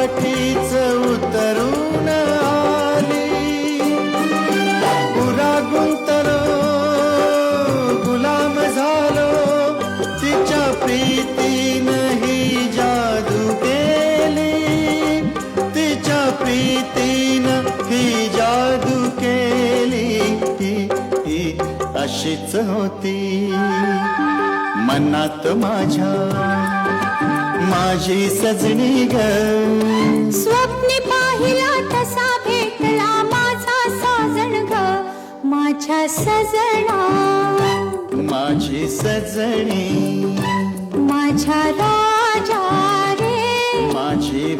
पाठीच उतरून आली, पुरा गुंतलो गुलाम झालो, तिच्या प्रीतीनं ही जादू केली, तिच्या प्रीतीनं ही जादू केली, ही अशीच होती मनात माझ्या माझी सजनी ग, स्वप्ने पाहिला तसा भेटला माझा साजण ग, माझ्या सजना माझी सजनी, माझ्या राजा रे माझी